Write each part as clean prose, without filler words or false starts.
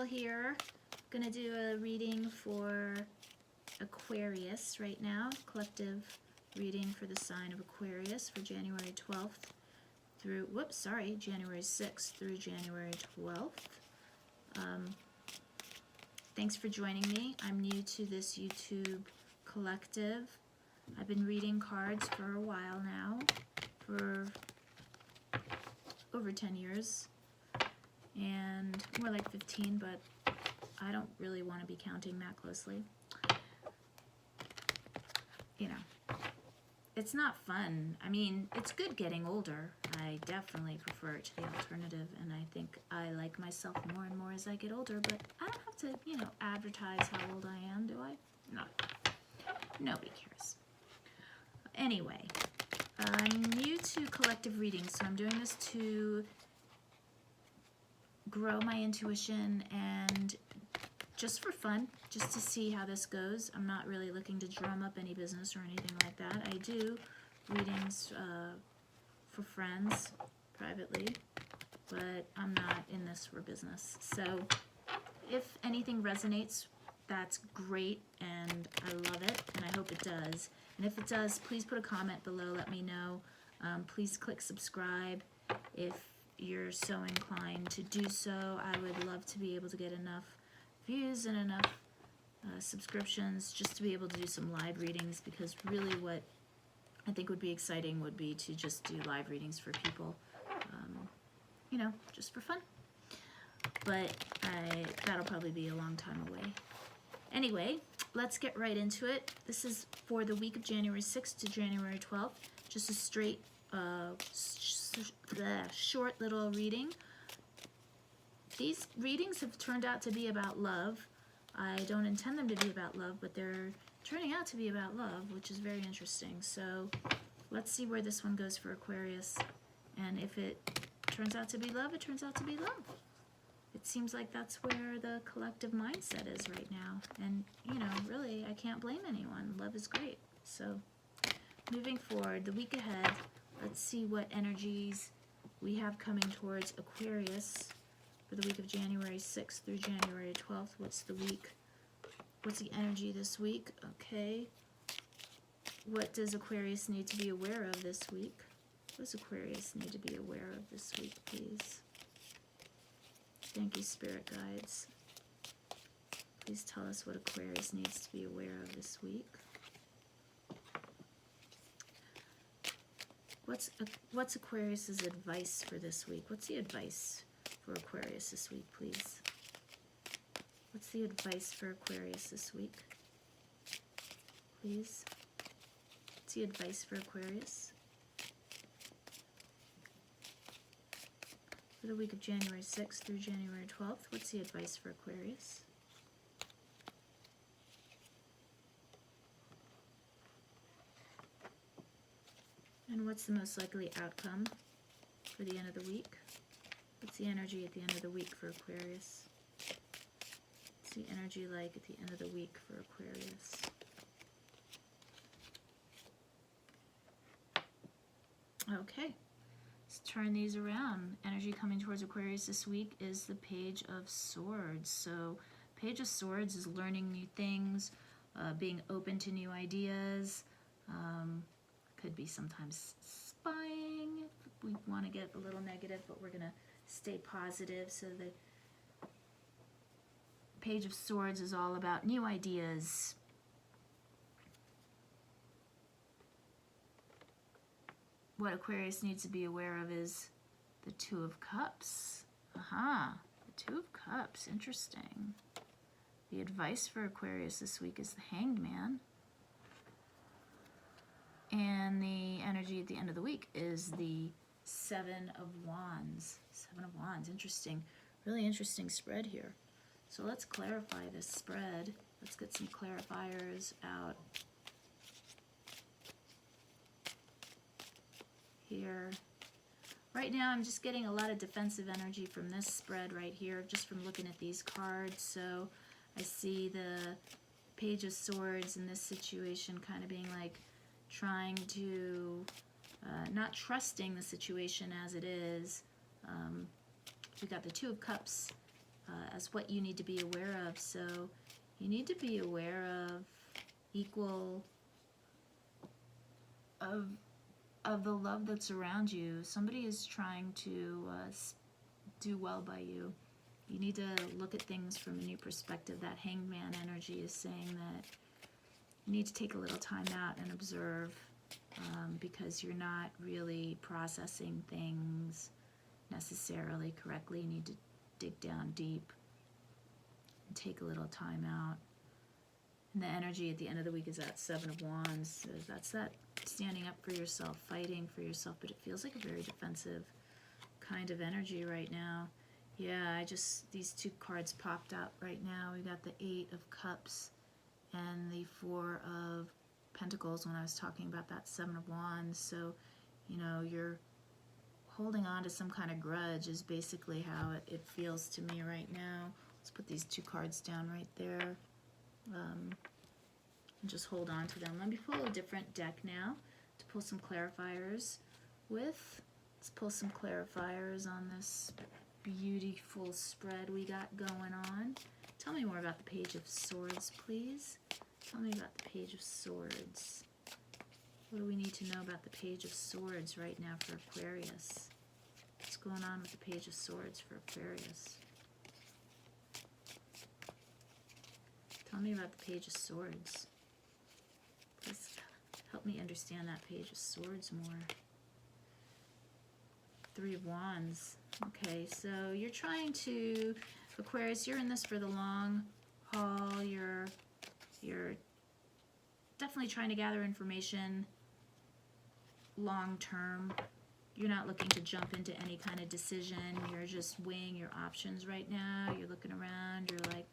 here. I'm gonna do a reading for Aquarius right now, collective reading for the sign of Aquarius for January 12th through, January 6th through January 12th. Thanks for joining me. I'm new to this YouTube collective. I've been reading cards for a while now, for over 10 years, and more like 15, but I don't really want to be counting that closely. You know, it's not fun. I mean, it's good getting older. I definitely prefer it to the alternative, and I think I like myself more and more as I get older, but I don't have to, you know, advertise how old I am, do I? No. Nobody cares. Anyway, I'm new to collective readings, so I'm doing this to grow my intuition and just for fun, just to see how this goes. I'm not really looking to drum up any business or anything like that. I do readings for friends privately, but I'm not in this for business. So if anything resonates, that's great, and I love it, and I hope it does. And if it does, please put a comment below, let me know. Please click subscribe if you're so inclined to do so. I would love to be able to get enough views and enough subscriptions just to be able to do some live readings, because really what I think would be exciting would be to just do live readings for people, you know, just for fun. But that'll probably be a long time away. Anyway, let's get right into it. This is for the week of January 6th to January 12th, just a straight, short little reading. These readings have turned out to be about love. I don't intend them to be about love, but they're turning out to be about love, which is very interesting. So let's see where this one goes for Aquarius. And if it turns out to be love, it turns out to be love. It seems like that's where the collective mindset is right now. And, you know, really, I can't blame anyone. Love is great. So moving forward, the week ahead, let's see what energies we have coming towards Aquarius for the week of January 6th through January 12th. What's the week? What's the energy this week? Okay. What does Aquarius need to be aware of this week? What does Aquarius need to be aware of this week, please? Thank you, Spirit Guides. Please tell us what Aquarius needs to be aware of this week. What's Aquarius's advice for this week? What's the advice for Aquarius this week, please? What's the advice for Aquarius this week? Please. What's the advice for Aquarius? For the week of January 6th through January 12th, what's the advice for Aquarius? And what's the most likely outcome for the end of the week? What's the energy at the end of the week for Aquarius? What's the energy like at the end of the week for Aquarius? Okay, let's turn these around. Energy coming towards Aquarius this week is the Page of Swords. So Page of Swords is learning new things, being open to new ideas. Could be sometimes spying if we want to get a little negative, but we're going to stay positive. So the Page of Swords is all about new ideas. What Aquarius needs to be aware of is the Two of Cups. Aha, the Two of Cups, interesting. The advice for Aquarius this week is the Hanged Man. And the energy at the end of the week is the Seven of Wands. Seven of Wands, interesting. Really interesting spread here. So let's clarify this spread. Let's get some clarifiers out here. Right now I'm just getting a lot of defensive energy from this spread right here, just from looking at these cards. So I see the Page of Swords in this situation kind of being like trying to, not trusting the situation as it is. We got the Two of Cups as what you need to be aware of. So you need to be aware of equal of the love that's around you. Somebody is trying to do well by you. You need to look at things from a new perspective. That hangman energy is saying that you need to take a little time out and observe, because you're not really processing things necessarily correctly. You need to dig down deep and take a little time out. And the energy at the end of the week is that Seven of Wands. So that's that standing up for yourself, fighting for yourself, but it feels like a very defensive kind of energy right now. Yeah, these two cards popped up right now. We got the Eight of Cups and the Four of Pentacles when I was talking about that Seven of Wands. So, you know, you're holding on to some kind of grudge is basically how it feels to me right now. Let's put these two cards down right there. And just hold on to them. Let me pull a different deck now to pull some clarifiers with. Let's pull some clarifiers on this beautiful spread we got going on. Tell me more about the Page of Swords, please. Tell me about the Page of Swords. What do we need to know about the Page of Swords right now for Aquarius? What's going on with the Page of Swords for Aquarius? Tell me about the Page of Swords. Please help me understand that Page of Swords more. Three of Wands. Okay, so you're trying to, Aquarius, you're in this for the long haul. You're definitely trying to gather information long term. You're not looking to jump into any kind of decision. You're just weighing your options right now. You're looking around. You're like,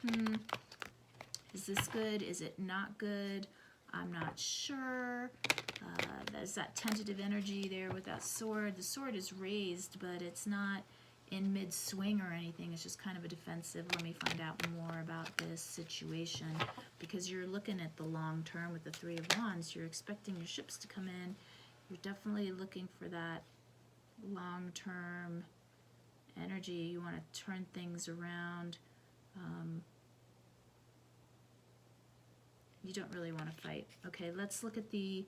is this good? Is it not good? I'm not sure. There's that tentative energy there with that sword. The sword is raised, but it's not in mid-swing or anything. It's just kind of a defensive. Let me find out more about this situation, because you're looking at the long term with the Three of Wands. You're expecting your ships to come in. You're definitely looking for that long-term energy. You want to turn things around. You don't really want to fight. Okay, let's look at the,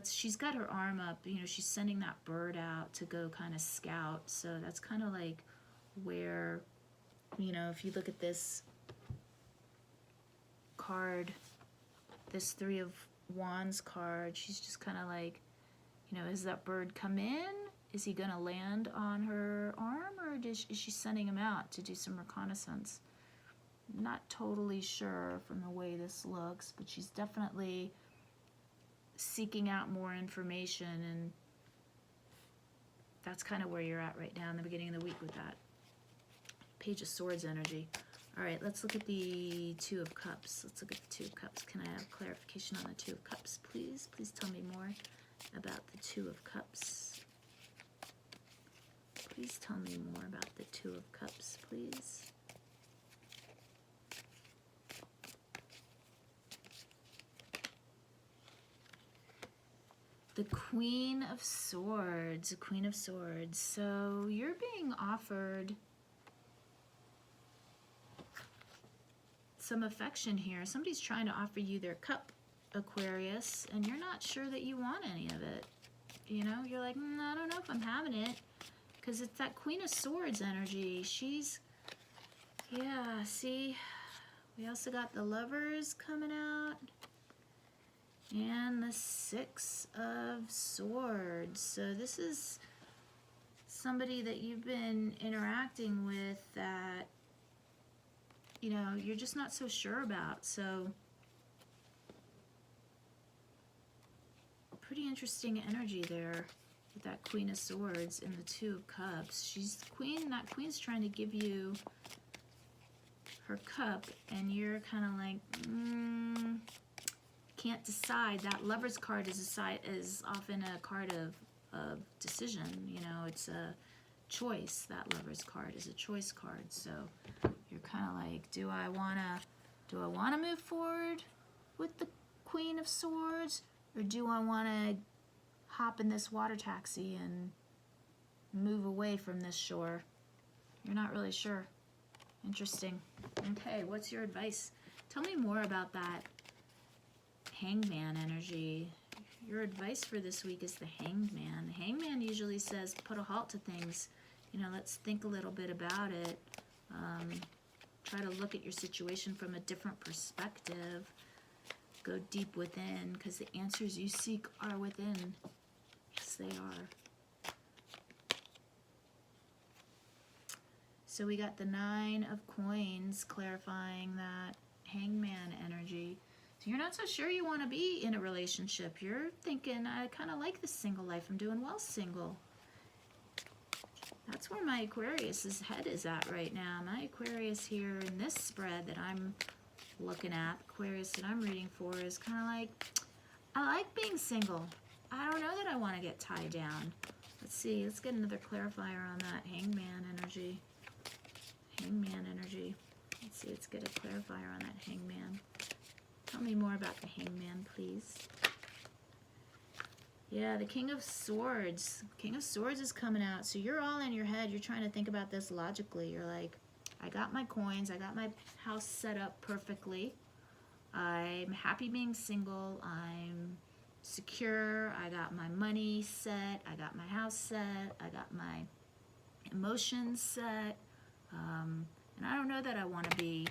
she's got her arm up, you know, she's sending that bird out to go kind of scout. So that's kind of like where, you know, if you look at this card, this Three of Wands card, she's just kind of like, you know, has that bird come in? Is he going to land on her arm, or is she sending him out to do some reconnaissance? Not totally sure from the way this looks, but she's definitely seeking out more information, and that's kind of where you're at right now in the beginning of the week with that Page of Swords energy. All right, let's look at the Two of Cups. Let's look at the Two of Cups. Can I have clarification on the Two of Cups, please? Please tell me more about the Two of Cups. Please tell me more about the Two of Cups, please. The Queen of Swords, the Queen of Swords. So you're being offered some affection here. Somebody's trying to offer you their cup, Aquarius, and you're not sure that you want any of it. You know, you're like, I don't know if I'm having it, because it's that Queen of Swords energy. She's, yeah, see, we also got the Lovers coming out. And the Six of Swords. So this is somebody that you've been interacting with that, you know, you're just not so sure about. So pretty interesting energy there with that Queen of Swords and the Two of Cups. She's the queen. That queen's trying to give you her cup, and you're kind of like, can't decide. That Lover's card is often a card of decision. You know, it's a choice. That Lover's card is a choice card. So you're kind of like, do I wanna move forward with the Queen of Swords, or do I want to hop in this water taxi and move away from this shore? You're not really sure. Interesting. Okay, what's your advice? Tell me more about that Hangman energy. Your advice for this week is the Hangman. The Hangman usually says put a halt to things. You know, let's think a little bit about it. Try to look at your situation from a different perspective. Go deep within, because the answers you seek are within. Yes, they are. So we got the 9 of Coins clarifying that Hangman energy. So you're not so sure you want to be in a relationship. You're thinking, I kind of like this single life. I'm doing well single. That's where my Aquarius's head is at right now. My Aquarius here in this spread that I'm looking at, Aquarius that I'm reading for, is kind of like, I like being single. I don't know that I want to get tied down. Let's see. Let's get another clarifier on that Hangman energy. Hangman energy. Let's see. Let's get a clarifier on that Hangman. Tell me more about the Hangman, please. Yeah, the King of Swords. King of Swords is coming out. So you're all in your head. You're trying to think about this logically. You're like, I got my coins. I got my house set up perfectly. I'm happy being single. I'm secure. I got my money set. I got my house set. I got my emotions set. And I don't know that I want to be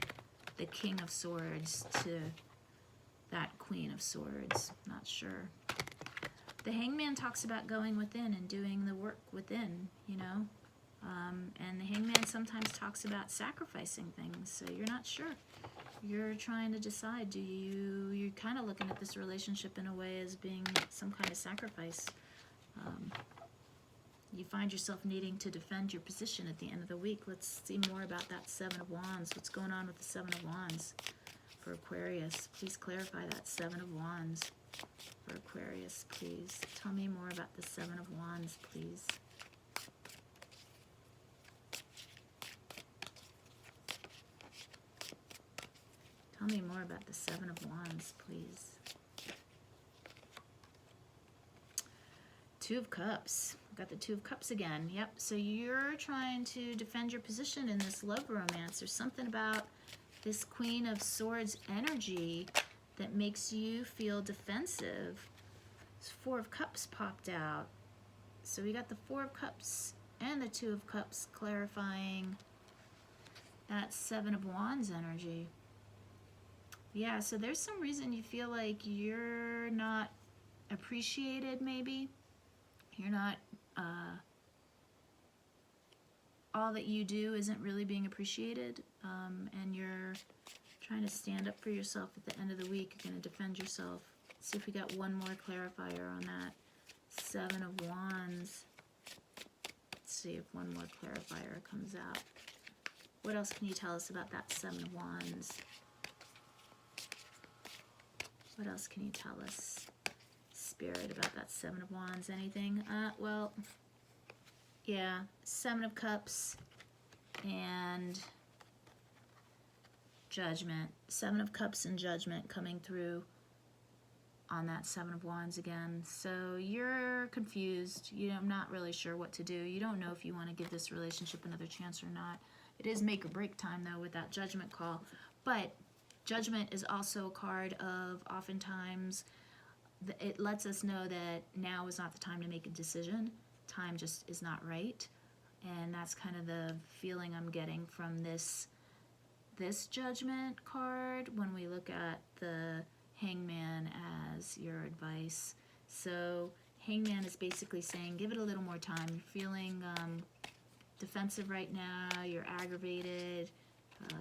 the King of Swords to that Queen of Swords. Not sure. The Hangman talks about going within and doing the work within, you know. And the Hangman sometimes talks about sacrificing things, so you're not sure. You're trying to decide, you're kind of looking at this relationship in a way as being some kind of sacrifice. You find yourself needing to defend your position at the end of the week. Let's see more about that 7 of Wands. What's going on with the 7 of Wands for Aquarius? Please clarify that 7 of Wands for Aquarius, please. Tell me more about the 7 of Wands, please. Tell me more about the 7 of Wands, please. 2 of Cups. Got the 2 of Cups again. Yep, so you're trying to defend your position in this love romance. There's something about this Queen of Swords energy that makes you feel defensive. This 4 of Cups popped out. So we got the 4 of Cups and the 2 of Cups clarifying that 7 of Wands energy. Yeah, so there's some reason you feel like you're not appreciated, maybe. You're not, all that you do isn't really being appreciated, and you're trying to stand up for yourself at the end of the week. You're going to defend yourself. Let's see if we got one more clarifier on that 7 of Wands. Let's see if one more clarifier comes out. What else can you tell us about that 7 of Wands? What else can you tell us, Spirit, about that 7 of Wands? Anything? Well, yeah, 7 of Cups and Judgment. 7 of Cups and Judgment coming through on that 7 of Wands again. So you're confused. You're not really sure what to do. You don't know if you want to give this relationship another chance or not. It is make or break time, though, with that Judgment call. But Judgment is also a card of, oftentimes, it lets us know that now is not the time to make a decision. Time just is not right. And that's kind of the feeling I'm getting from this Judgment card when we look at the Hangman as your advice. So Hangman is basically saying, give it a little more time. You're feeling defensive right now. You're aggravated.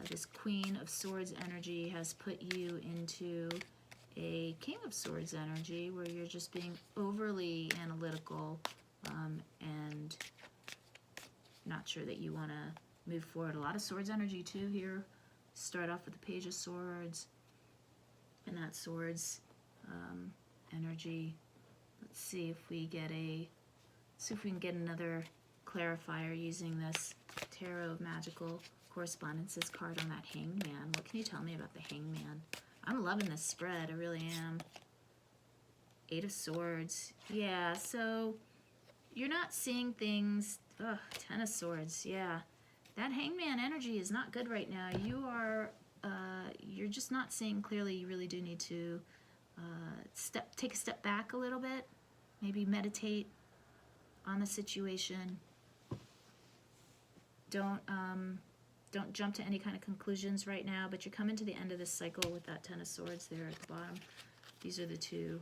This Queen of Swords energy has put you into a King of Swords energy where you're just being overly analytical and not sure that you want to move forward. A lot of Swords energy too here. Start off with the Page of Swords and that Swords energy. Let's see if we get we can get another clarifier using this Tarot of Magical Correspondences card on that Hangman. What can you tell me about the Hangman? I'm loving this spread, I really am. 8 of Swords. Yeah, so you're not seeing things. 10 of Swords, yeah. that Hangman energy is not good right now. You're just not seeing clearly. You really do need to take a step back a little bit. Maybe meditate on the situation. Don't jump to any kind of conclusions right now, but you're coming to the end of this cycle with that Ten of Swords there at the bottom. These are the two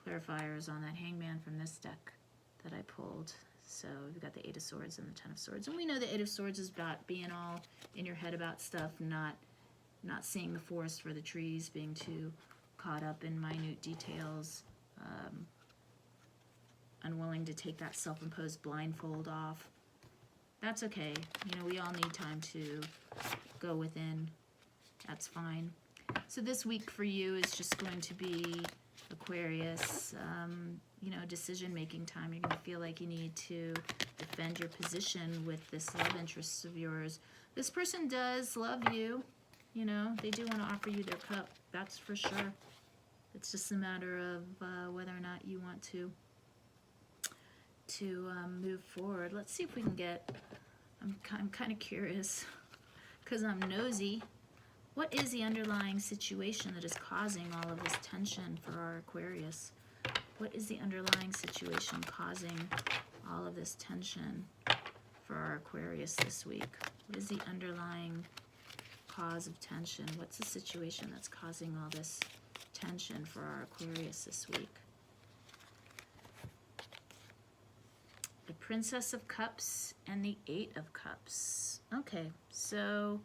clarifiers on that Hangman from this deck that I pulled. So we've got the Eight of Swords and the Ten of Swords. And we know the Eight of Swords is about being all in your head about stuff, not seeing the forest for the trees, being too caught up in minute details, unwilling to take that self-imposed blindfold off. That's okay. You know, we all need time to go within. That's fine. So this week for you is just going to be Aquarius, you know, decision-making time. You're going to feel like you need to defend your position with this love interest of yours. This person does love you. You know, they do want to offer you their cup. That's for sure. It's just a matter of whether or not you want to move forward. Let's see if we can get, I'm kind of curious because I'm nosy. What is the underlying situation that is causing all of this tension for our Aquarius? What is the underlying situation causing all of this tension for our Aquarius this week? What is the underlying cause of tension? What's the situation that's causing all this tension for our Aquarius this week? The Princess of Cups and the Eight of Cups. Okay, so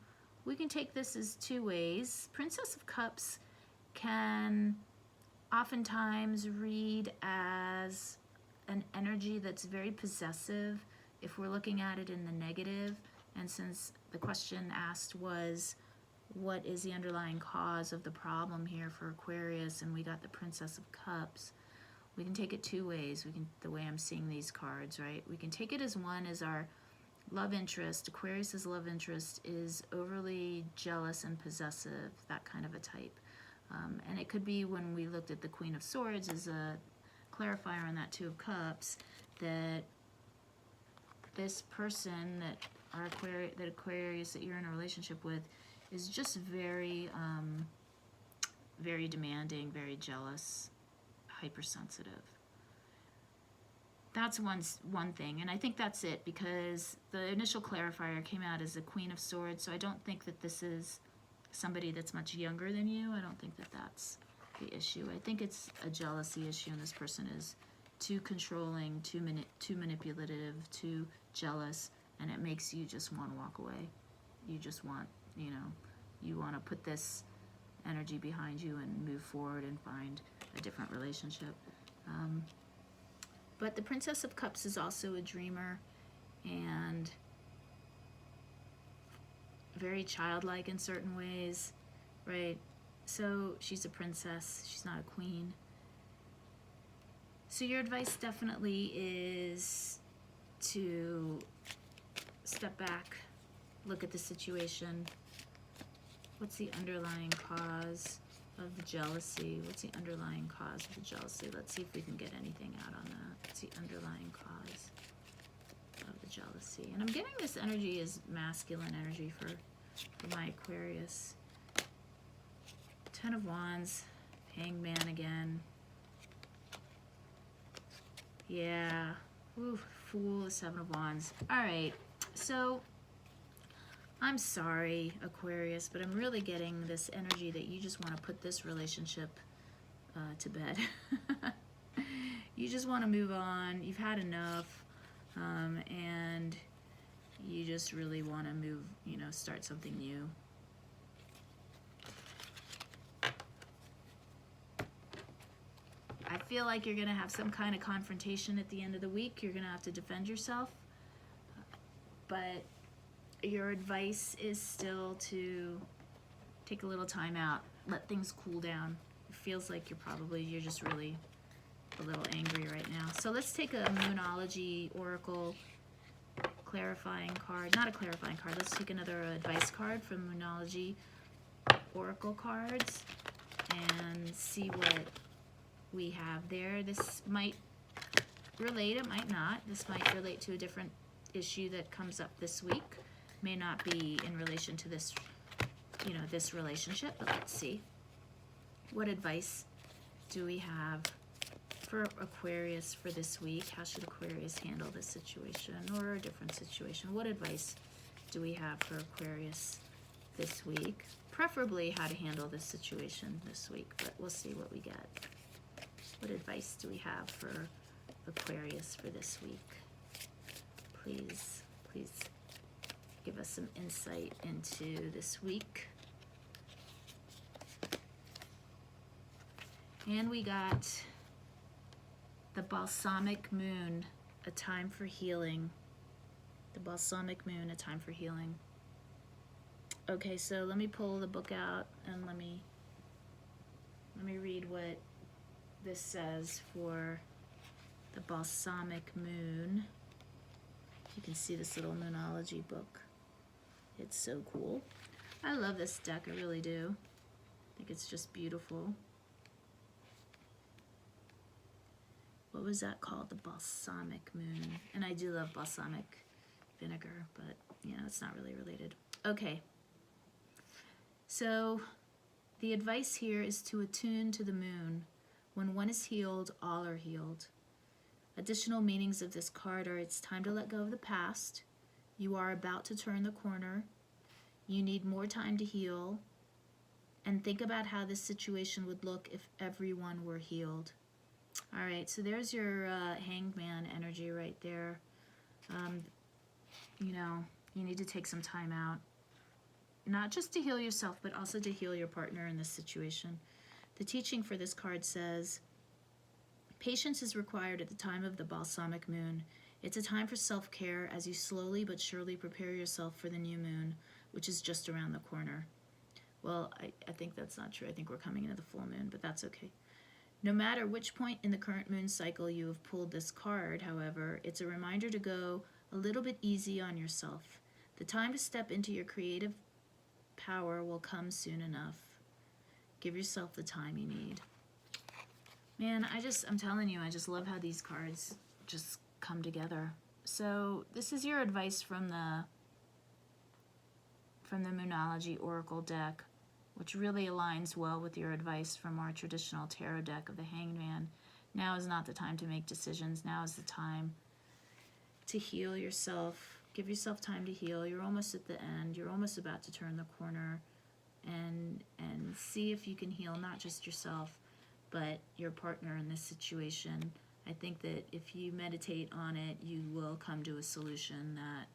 we can take this as two ways. Princess of Cups can oftentimes read as an energy that's very possessive if we're looking at it in the negative. And since the question asked was, what is the underlying cause of the problem here for Aquarius, and we got the Princess of Cups, we can take it two ways. The way I'm seeing these cards, right? We can take it as one as our love interest. Aquarius's love interest is overly jealous and possessive, that kind of a type. And it could be when we looked at the Queen of Swords as a clarifier on that Two of Cups, that this person that Aquarius that you're in a relationship with is just very, very demanding, very jealous, hypersensitive. That's one thing, and I think that's it, because the initial clarifier came out as the Queen of Swords, so I don't think that this is somebody that's much younger than you. I don't think that that's the issue. I think it's a jealousy issue, and this person is too controlling, too manipulative, too jealous, and it makes you just want to walk away. You just want, you know, you want to put this energy behind you and move forward and find a different relationship. But the Princess of Cups is also a dreamer and very childlike in certain ways, right? So she's a princess, she's not a queen. So your advice definitely is to step back, look at the situation. What's the underlying cause of the jealousy? What's the underlying cause of the jealousy? Let's see if we can get anything out on that. What's the underlying cause of the jealousy? And I'm getting this energy is masculine energy for my Aquarius. Ten of Wands, Hangman again. Yeah. Ooh, Fool, Seven of Wands. All right. So I'm sorry, Aquarius, but I'm really getting this energy that you just want to put this relationship to bed. You just want to move on. You've had enough, and you just really want to move, you know, start something new. I feel like you're going to have some kind of confrontation at the end of the week. You're going to have to defend yourself, but your advice is still to take a little time out, let things cool down. It feels like you're just really a little angry right now. So let's take a Moonology Oracle clarifying card. Not a clarifying card. Let's take another advice card from Moonology Oracle cards and see what we have there. This might relate, it might not. This might relate to a different issue that comes up this week. May not be in relation to this, you know, this relationship, but let's see. What advice do we have for Aquarius for this week? How should Aquarius handle this situation or a different situation? What advice do we have for Aquarius this week? Preferably how to handle this situation this week, but we'll see what we get. What advice do we have for Aquarius for this week? Please, please give us some insight into this week. And we got the balsamic moon, a time for healing. The balsamic moon, a time for healing. Okay, so let me pull the book out and let me read what this says for the balsamic moon. You can see this little Moonology book. It's so cool. I love this deck, I really do. I think it's just beautiful. What was that called? The balsamic moon. And I do love balsamic vinegar, but you know, it's not really related. Okay. So the advice here is to attune to the moon. When one is healed, all are healed. Additional meanings of this card are it's time to let go of the past. You are about to turn the corner. You need more time to heal. And think about how this situation would look if everyone were healed. All right, so there's your Hanged Man energy right there. You know, you need to take some time out. Not just to heal yourself, but also to heal your partner in this situation. The teaching for this card says, patience is required at the time of the balsamic moon. It's a time for self-care as you slowly but surely prepare yourself for the new moon, which is just around the corner. Well, I think that's not true. I think we're coming into the full moon, but that's okay. No matter which point in the current moon cycle you have pulled this card, however, it's a reminder to go a little bit easy on yourself. The time to step into your creative power will come soon enough. Give yourself the time you need. Man, I'm telling you, I just love how these cards just come together. So this is your advice from the Moonology Oracle deck, which really aligns well with your advice from our traditional tarot deck of the Hanged Man. Now is not the time to make decisions. Now is the time to heal yourself. Give yourself time to heal. You're almost at the end. You're almost about to turn the corner, and see if you can heal not just yourself, but your partner in this situation. I think that if you meditate on it, you will come to a solution that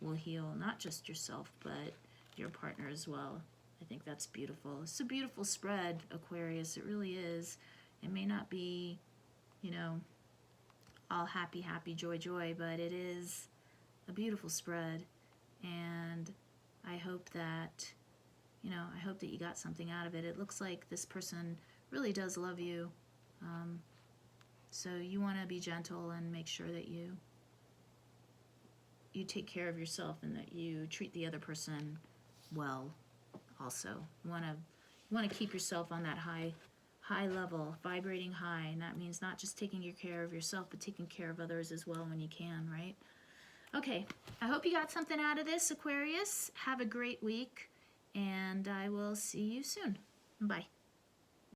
will heal not just yourself, but your partner as well. I think that's beautiful. It's a beautiful spread, Aquarius. It really is. It may not be, you know, all happy, happy, joy, joy, but it is a beautiful spread. And I hope that, you know, I hope that you got something out of it. It looks like this person really does love you. So you want to be gentle and make sure that you take care of yourself and that you treat the other person well. Also, you want to keep yourself on that high level, vibrating high, and that means not just taking care of yourself, but taking care of others as well when you can, right? Okay, I hope you got something out of this, Aquarius. Have a great week, and I will see you soon. Bye.